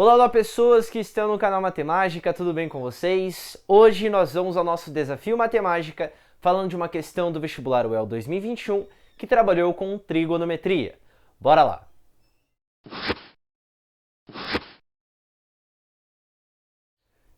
Olá, olá pessoas que estão no canal Matemática, tudo bem com vocês? Hoje nós vamos ao nosso desafio Matemática, falando de uma questão do vestibular UEL 2021 que trabalhou com trigonometria. Bora lá!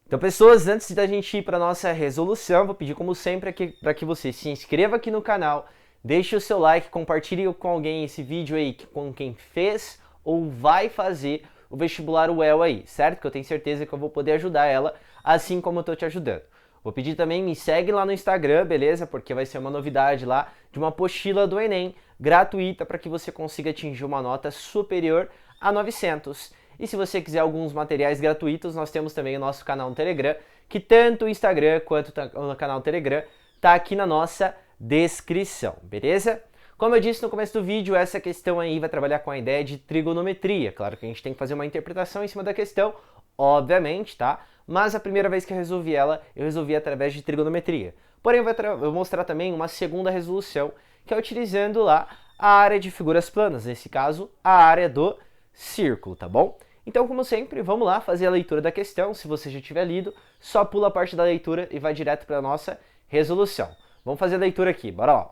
Então pessoas, antes da gente ir para a nossa resolução, vou pedir como sempre para que você se inscreva aqui no canal, deixe o seu like, compartilhe com alguém esse vídeo aí, com quem fez ou vai fazer o vestibular UEL aí, certo? Que eu tenho certeza que eu vou poder ajudar ela, assim como eu tô te ajudando. Vou pedir também, me segue lá no Instagram, beleza? Porque vai ser uma novidade lá de uma apostila do Enem, gratuita, para que você consiga atingir uma nota superior a 900. E se você quiser alguns materiais gratuitos, nós temos também o nosso canal no Telegram, que tanto o Instagram quanto o canal no Telegram tá aqui na nossa descrição, beleza? Como eu disse no começo do vídeo, essa questão aí vai trabalhar com a ideia de trigonometria. Claro que a gente tem que fazer uma interpretação em cima da questão, obviamente, tá? Mas a primeira vez que eu resolvi através de trigonometria. Porém, eu vou mostrar também uma segunda resolução, que é utilizando lá a área de figuras planas, nesse caso, a área do círculo, tá bom? Então, como sempre, vamos lá fazer a leitura da questão. Se você já tiver lido, só pula a parte da leitura e vai direto para a nossa resolução. Vamos fazer a leitura aqui, bora lá.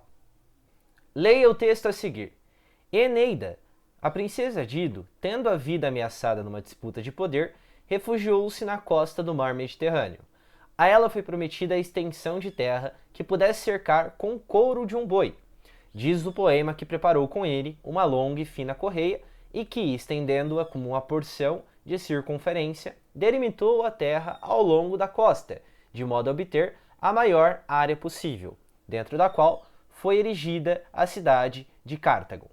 Leia o texto a seguir. Eneida, a princesa Dido, tendo a vida ameaçada numa disputa de poder, refugiou-se na costa do mar Mediterrâneo. A ela foi prometida a extensão de terra que pudesse cercar com o couro de um boi. Diz o poema que preparou com ele uma longa e fina correia e que, estendendo-a como uma porção de circunferência, delimitou a terra ao longo da costa, de modo a obter a maior área possível, dentro da qual foi erigida a cidade de Cartago.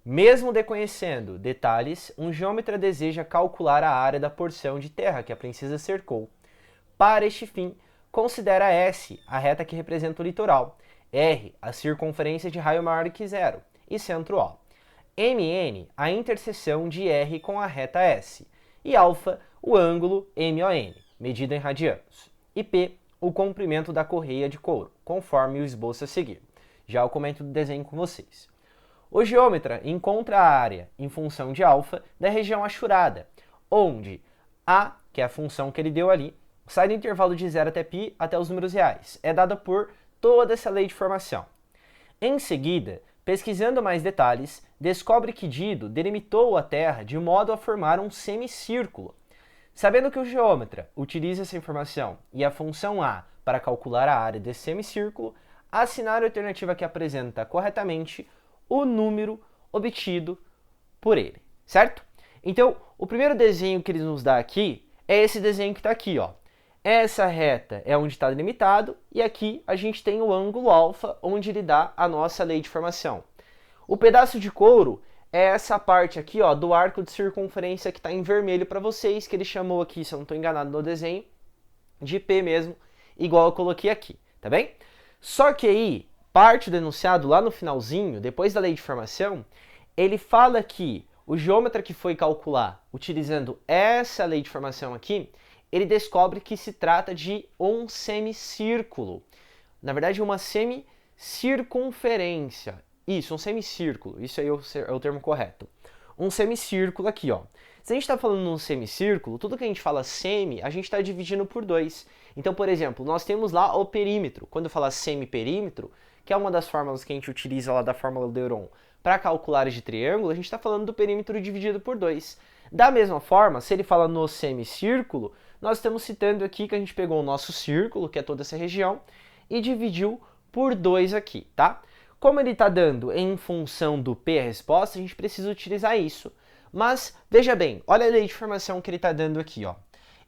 Mesmo desconhecendo detalhes, um geômetra deseja calcular a área da porção de terra que a princesa cercou. Para este fim, considera S a reta que representa o litoral, R a circunferência de raio maior que zero e centro O, MN a interseção de R com a reta S e alfa o ângulo MON, medido em radianos, e P o comprimento da correia de couro, conforme o esboço a seguir. Já eu comento do desenho com vocês. O geômetra encontra a área em função de alfa da região achurada, onde A, que é a função que ele deu ali, sai do intervalo de 0 até π até os números reais. É dada por toda essa lei de formação. Em seguida, pesquisando mais detalhes, descobre que Dido delimitou a Terra de modo a formar um semicírculo. Sabendo que o geômetra utiliza essa informação e a função A para calcular a área desse semicírculo, assinar a alternativa que apresenta corretamente o número obtido por ele, certo? Então, o primeiro desenho que ele nos dá aqui é esse desenho que está aqui, ó. Essa reta é onde está delimitado e aqui a gente tem o ângulo alfa, onde ele dá a nossa lei de formação. O pedaço de couro é essa parte aqui, ó, do arco de circunferência que está em vermelho para vocês, que ele chamou aqui, se eu não estou enganado no desenho, de P mesmo, igual eu coloquei aqui, tá bem? Só que aí, parte do enunciado lá no finalzinho, depois da lei de formação, ele fala que o geômetra que foi calcular utilizando essa lei de formação aqui, ele descobre que se trata de um semicírculo. Na verdade, uma semicircunferência. Isso, um semicírculo. Isso aí é o termo correto. Um semicírculo aqui, ó. Se a gente está falando num semicírculo, tudo que a gente fala semi, a gente está dividindo por 2. Então, por exemplo, nós temos lá o perímetro. Quando eu falar semiperímetro, que é uma das fórmulas que a gente utiliza lá da fórmula do Euron para calcular de triângulo, a gente está falando do perímetro dividido por 2. Da mesma forma, se ele fala no semicírculo, nós estamos citando aqui que a gente pegou o nosso círculo, que é toda essa região, e dividiu por 2 aqui, tá? Como ele está dando em função do P a resposta, a gente precisa utilizar isso. Mas, veja bem, olha a lei de formação que ele está dando aqui, ó.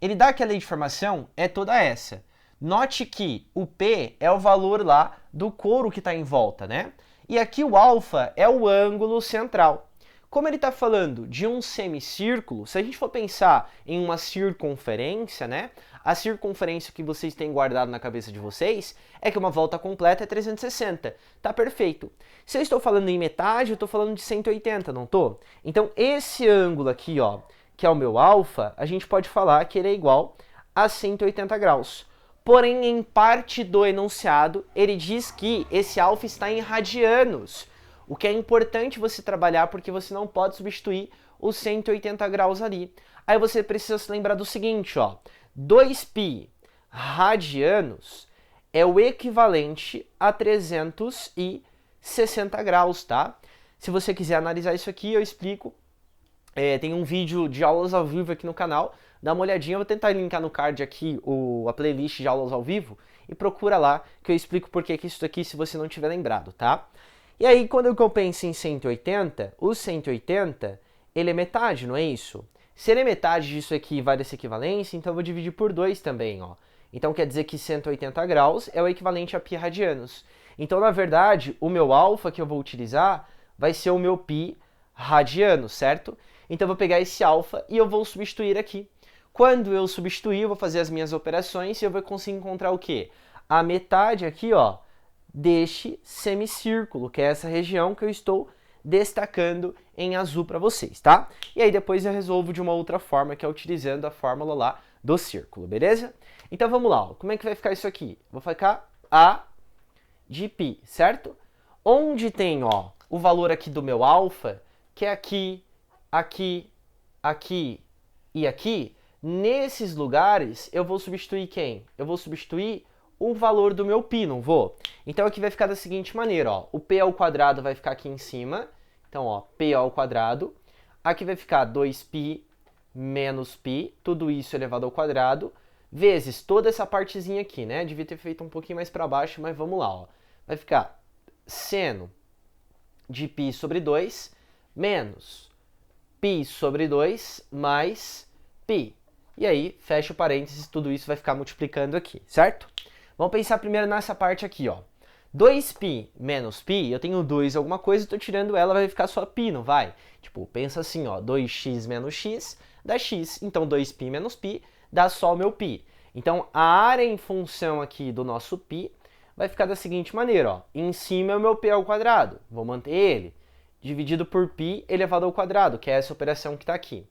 Ele dá que a lei de formação é toda essa. Note que o P é o valor lá do couro que está em volta, né? E aqui o alfa é o ângulo central. Como ele está falando de um semicírculo, se a gente for pensar em uma circunferência, né? A circunferência que vocês têm guardado na cabeça de vocês é que uma volta completa é 360. Tá perfeito. Se eu estou falando em metade, eu estou falando de 180, não tô? Então esse ângulo aqui, ó, que é o meu alfa, a gente pode falar que ele é igual a 180 graus. Porém, em parte do enunciado, ele diz que esse alfa está em radianos. O que é importante você trabalhar porque você não pode substituir os 180 graus ali. Aí você precisa se lembrar do seguinte, ó. 2π radianos é o equivalente a 360 graus, tá? Se você quiser analisar isso aqui, eu explico. Tem um vídeo de aulas ao vivo aqui no canal. Dá uma olhadinha, eu vou tentar linkar no card aqui a playlist de aulas ao vivo e procura lá que eu explico por que isso aqui se você não tiver lembrado, tá? E aí, quando eu penso em 180, o 180, ele é metade, não é isso? Se ele é metade disso aqui e vai dessa equivalência, então eu vou dividir por 2 também, ó. Então quer dizer que 180 graus é o equivalente a π radianos. Então, na verdade, o meu alfa que eu vou utilizar vai ser o meu π radianos, certo? Então eu vou pegar esse alfa e eu vou substituir aqui. Quando eu substituir, eu vou fazer as minhas operações e eu vou conseguir encontrar o quê? A metade aqui, ó, deste semicírculo, que é essa região que eu estou destacando em azul para vocês, tá? E aí depois eu resolvo de uma outra forma, que é utilizando a fórmula lá do círculo, beleza? Então vamos lá, ó. Como é que vai ficar isso aqui? Vou ficar A de π, certo? Onde tem, ó, o valor aqui do meu alfa, que é aqui, aqui, aqui e aqui, nesses lugares eu vou substituir quem? Eu vou substituir o valor do meu π, não vou? Então aqui vai ficar da seguinte maneira, ó, o p ao quadrado vai ficar aqui em cima, então ó, p ao quadrado, aqui vai ficar 2π menos π, tudo isso elevado ao quadrado, vezes toda essa partezinha aqui, né? Devia ter feito um pouquinho mais para baixo, mas vamos lá, ó. Vai ficar seno de π sobre 2 menos π sobre 2 mais π. E aí, fecha o parênteses, tudo isso vai ficar multiplicando aqui, certo? Vamos pensar primeiro nessa parte aqui, ó. 2π menos π, eu tenho 2 alguma coisa, estou tirando ela, vai ficar só π, não vai? Tipo, pensa assim, ó, 2x menos x dá x, então 2π menos π dá só o meu π. Então, a área em função aqui do nosso π vai ficar da seguinte maneira, ó. Em cima é o meu p ao quadrado, vou manter ele, dividido por π elevado ao quadrado, que é essa operação que está aqui.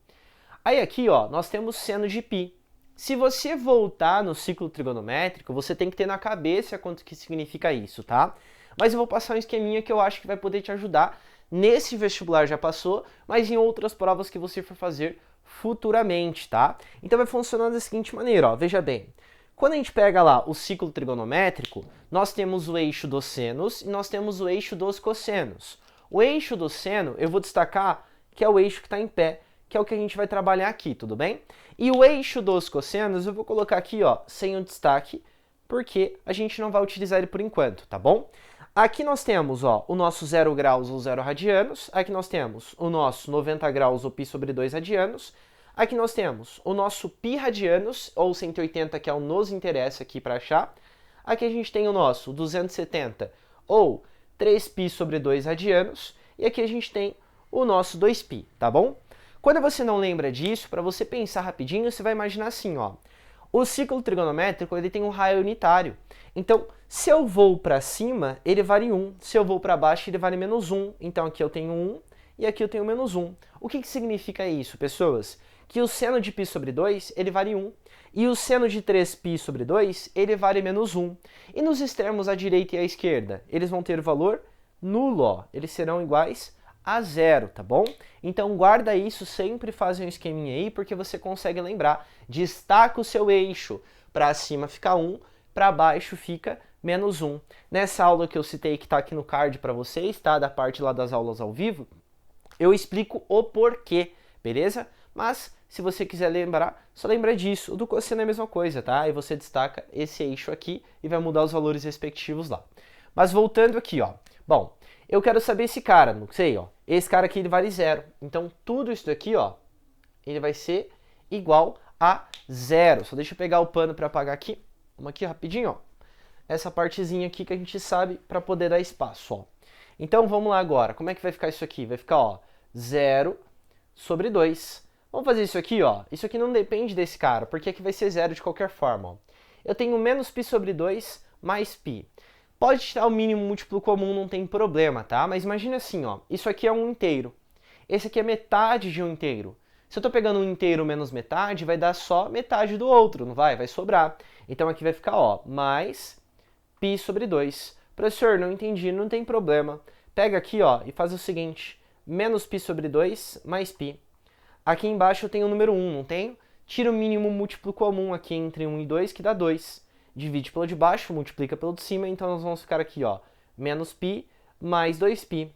Aí aqui, ó, nós temos seno de π. Se você voltar no ciclo trigonométrico, você tem que ter na cabeça quanto que significa isso, tá? Mas eu vou passar um esqueminha que eu acho que vai poder te ajudar. Nesse vestibular já passou, mas em outras provas que você for fazer futuramente, tá? Então vai funcionar da seguinte maneira, ó, veja bem. Quando a gente pega lá o ciclo trigonométrico, nós temos o eixo dos senos e nós temos o eixo dos cossenos. O eixo do seno, eu vou destacar que é o eixo que está em pé, que é o que a gente vai trabalhar aqui, tudo bem? E o eixo dos cossenos eu vou colocar aqui, ó, sem o destaque, porque a gente não vai utilizar ele por enquanto, tá bom? Aqui nós temos, ó, o nosso 0 graus ou 0 radianos, aqui nós temos o nosso 90 graus ou π sobre 2 radianos, aqui nós temos o nosso π radianos, ou 180, que é o nos interessa aqui para achar, aqui a gente tem o nosso 270, ou 3π sobre 2 radianos, e aqui a gente tem o nosso 2π, tá bom? Quando você não lembra disso, para você pensar rapidinho, você vai imaginar assim, ó. O ciclo trigonométrico, ele tem um raio unitário. Então, se eu vou para cima, ele vale 1. Se eu vou para baixo, ele vale menos 1. Então, aqui eu tenho 1 e aqui eu tenho menos 1. O que significa isso, pessoas? Que o seno de π sobre 2, ele vale 1. E o seno de 3π sobre 2, ele vale menos 1. E nos extremos à direita e à esquerda, eles vão ter o valor nulo, ó. Eles serão iguais a 0, tá bom? Então guarda isso, sempre faz um esqueminha aí, porque você consegue lembrar. Destaca o seu eixo, para cima fica 1, para baixo fica menos 1. Nessa aula que eu citei, que está aqui no card para vocês, tá? Da parte lá das aulas ao vivo, eu explico o porquê, beleza? Mas, se você quiser lembrar, só lembra disso. O do cosseno é a mesma coisa, tá? E você destaca esse eixo aqui e vai mudar os valores respectivos lá. Mas voltando aqui, ó. Bom, eu quero saber esse cara, não sei, ó. Esse cara aqui ele vale 0. Então, tudo isso daqui, ó, ele vai ser igual a 0. Só deixa eu pegar o pano para apagar aqui. Vamos aqui rapidinho, ó. Essa partezinha aqui que a gente sabe para poder dar espaço, ó. Então, vamos lá agora. Como é que vai ficar isso aqui? Vai ficar, ó, 0 sobre 2. Vamos fazer isso aqui, ó. Isso aqui não depende desse cara, porque aqui vai ser 0 de qualquer forma, ó. Eu tenho menos π sobre 2 mais π. Pode tirar o mínimo múltiplo comum, não tem problema, tá? Mas imagina assim, ó, isso aqui é um inteiro. Esse aqui é metade de um inteiro. Se eu estou pegando um inteiro menos metade, vai dar só metade do outro, não vai? Vai sobrar. Então aqui vai ficar, ó, mais π sobre 2. Professor, não entendi, não tem problema. Pega aqui, ó, e faz o seguinte, menos π sobre 2 mais π. Aqui embaixo eu tenho o número 1, não tenho? Tira o mínimo múltiplo comum aqui entre 1 e 2, que dá 2. Divide pelo de baixo, multiplica pelo de cima, então nós vamos ficar aqui, ó, menos π mais 2π.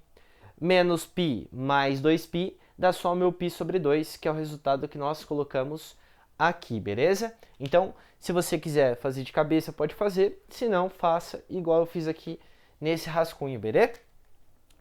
Menos π mais 2π dá só o meu π sobre 2, que é o resultado que nós colocamos aqui, beleza? Então, se você quiser fazer de cabeça, pode fazer. Se não, faça igual eu fiz aqui nesse rascunho, beleza?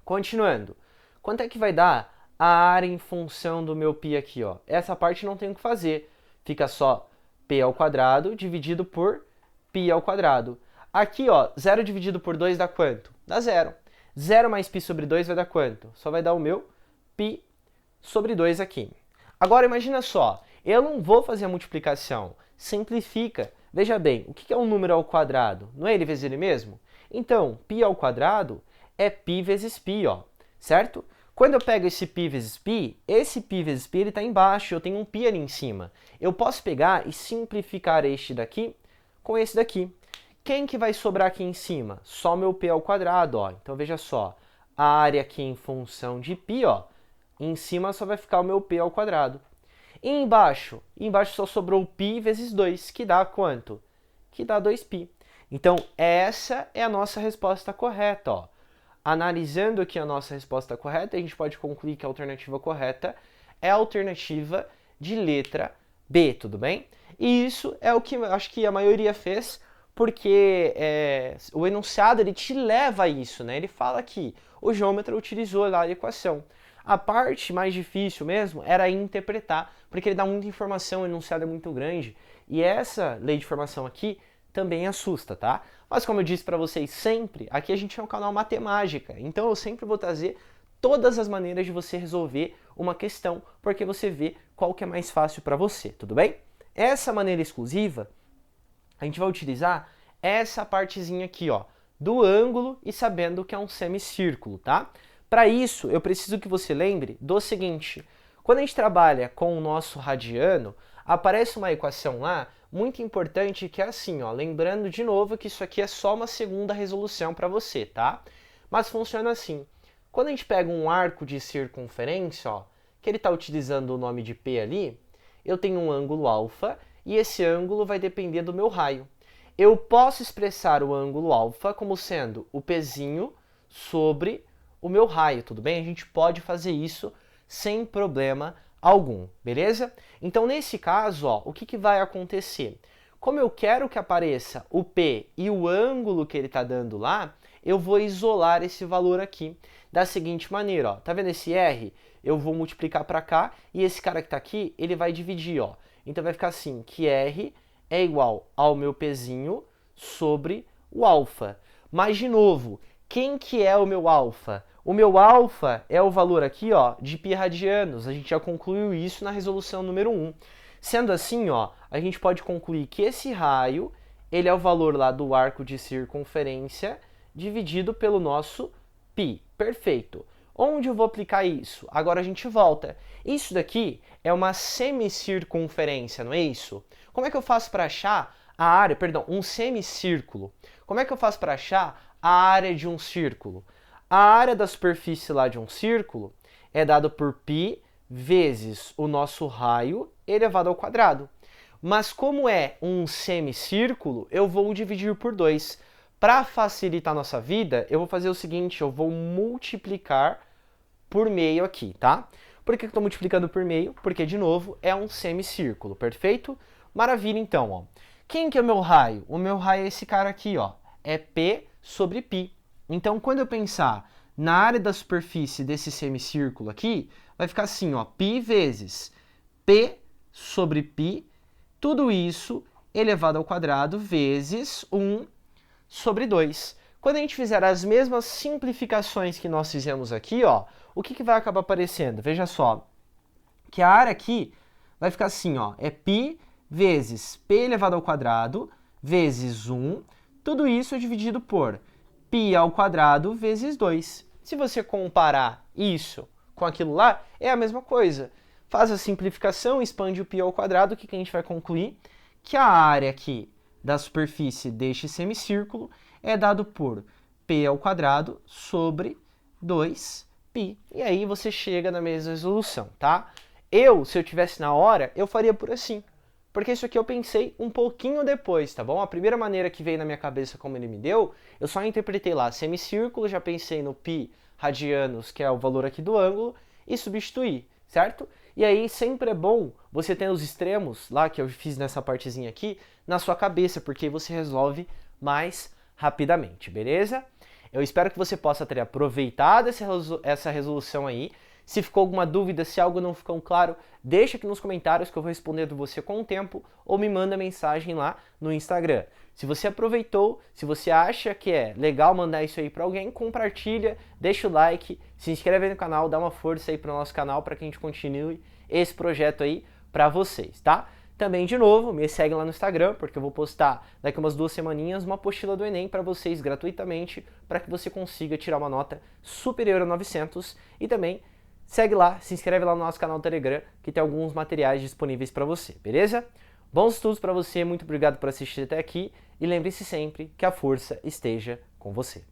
Continuando. Quanto é que vai dar a área em função do meu π aqui, ó? Essa parte não tem o que fazer. Fica só p ao quadrado dividido por π ao quadrado. Aqui, ó, 0 dividido por 2 dá quanto? Dá 0. 0 mais π sobre 2 vai dar quanto? Só vai dar o meu π sobre 2 aqui. Agora, imagina só, eu não vou fazer a multiplicação. Simplifica. Veja bem, o que é um número ao quadrado? Não é ele vezes ele mesmo? Então, π ao quadrado é π vezes π, ó, certo? Quando eu pego esse π vezes π, esse π vezes π está embaixo, eu tenho um π ali em cima. Eu posso pegar e simplificar este daqui com esse daqui. Quem que vai sobrar aqui em cima? Só meu p ao quadrado, ó. Então veja só, a área aqui em função de π, ó, em cima só vai ficar o meu p ao quadrado. E embaixo? Embaixo só sobrou π vezes 2, que dá quanto? Que dá 2π. Então essa é a nossa resposta correta, ó. Analisando aqui a nossa resposta correta, a gente pode concluir que a alternativa correta é a alternativa de letra B, tudo bem? E isso é o que eu acho que a maioria fez, porque o enunciado ele te leva a isso, né? Ele fala que o geômetra utilizou lá a equação. A parte mais difícil mesmo era interpretar, porque ele dá muita informação, o enunciado é muito grande, e essa lei de formação aqui também assusta, tá? Mas como eu disse para vocês sempre, aqui a gente é um canal matemática, então eu sempre vou trazer todas as maneiras de você resolver uma questão, porque você vê qual que é mais fácil para você, tudo bem? Essa maneira exclusiva, a gente vai utilizar essa partezinha aqui, ó, do ângulo e sabendo que é um semicírculo, tá? Para isso, eu preciso que você lembre do seguinte, quando a gente trabalha com o nosso radiano, aparece uma equação lá muito importante que é assim, ó, lembrando de novo que isso aqui é só uma segunda resolução para você, tá? Mas funciona assim, quando a gente pega um arco de circunferência, ó, que ele está utilizando o nome de P ali, eu tenho um ângulo alfa e esse ângulo vai depender do meu raio. Eu posso expressar o ângulo alfa como sendo o pezinho sobre o meu raio, tudo bem? A gente pode fazer isso sem problema algum, beleza? Então, nesse caso, ó, o que vai acontecer? Como eu quero que apareça o P e o ângulo que ele está dando lá, eu vou isolar esse valor aqui da seguinte maneira, ó. Tá vendo esse R? Eu vou multiplicar para cá e esse cara que está aqui, ele vai dividir, ó. Então, vai ficar assim, que R é igual ao meu Pzinho sobre o alfa. Mas, de novo, quem que é o meu alfa? O meu alfa é o valor aqui, ó, de π radianos. A gente já concluiu isso na resolução número 1. Sendo assim, ó, a gente pode concluir que esse raio, ele é o valor lá do arco de circunferência dividido pelo nosso π. Perfeito. Onde eu vou aplicar isso? Agora a gente volta. Isso daqui é uma semicircunferência, não é isso? Como é que eu faço para achar a área, perdão, um semicírculo? Como é que eu faço para achar a área de um círculo? A área da superfície lá de um círculo é dada por π vezes o nosso raio elevado ao quadrado. Mas como é um semicírculo, eu vou dividir por 2. Para facilitar a nossa vida, eu vou fazer o seguinte, eu vou multiplicar por meio aqui, tá? Por que eu estou multiplicando por meio? Porque, de novo, é um semicírculo, perfeito? Maravilha, então, ó. Quem que é o meu raio? O meu raio é esse cara aqui, ó. É P sobre π. Então, quando eu pensar na área da superfície desse semicírculo aqui, vai ficar assim, ó, π vezes P sobre π, tudo isso elevado ao quadrado vezes 1 sobre 2. Quando a gente fizer as mesmas simplificações que nós fizemos aqui, ó, o que vai acabar aparecendo? Veja só, que a área aqui vai ficar assim, ó, é π vezes P elevado ao quadrado vezes 1, tudo isso dividido por π ao quadrado vezes 2. Se você comparar isso com aquilo lá, é a mesma coisa. Faz a simplificação, expande o π ao quadrado, o que a gente vai concluir? Que a área aqui da superfície deste semicírculo é dado por π ao quadrado sobre 2π. E aí você chega na mesma resolução, tá? se eu tivesse na hora, eu faria por assim. Porque isso aqui eu pensei um pouquinho depois, tá bom? A primeira maneira que veio na minha cabeça como ele me deu, eu só interpretei lá semicírculo, já pensei no π radianos, que é o valor aqui do ângulo, e substituí, certo? E aí sempre é bom você ter os extremos, lá que eu fiz nessa partezinha aqui, na sua cabeça, porque você resolve mais rapidamente, beleza? Eu espero que você possa ter aproveitado essa resolução aí. Se ficou alguma dúvida, se algo não ficou claro, deixa aqui nos comentários que eu vou respondendo você com o tempo ou me manda mensagem lá no Instagram. Se você aproveitou, se você acha que é legal mandar isso aí para alguém, compartilha, deixa o like, se inscreve aí no canal, dá uma força aí para o nosso canal para que a gente continue esse projeto aí para vocês, tá? Também, de novo, me segue lá no Instagram, porque eu vou postar daqui umas 2 semaninhas uma apostila do Enem para vocês gratuitamente, para que você consiga tirar uma nota superior a 900 e também segue lá, se inscreve lá no nosso canal do Telegram, que tem alguns materiais disponíveis para você, beleza? Bons estudos para você, muito obrigado por assistir até aqui e lembre-se sempre que a força esteja com você.